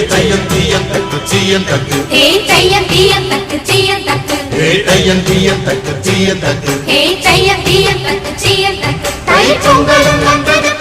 தையம் தீயம் தக்கு சீயம் தக்கு தையம் தீயம் தக்கு சீயம் தக்கு தையம் தீயம் தக்கு சீயம் தக்கு தையம் தீயம் தக்கு சீயம் தக்கு தை பொங்கலும் வந்தது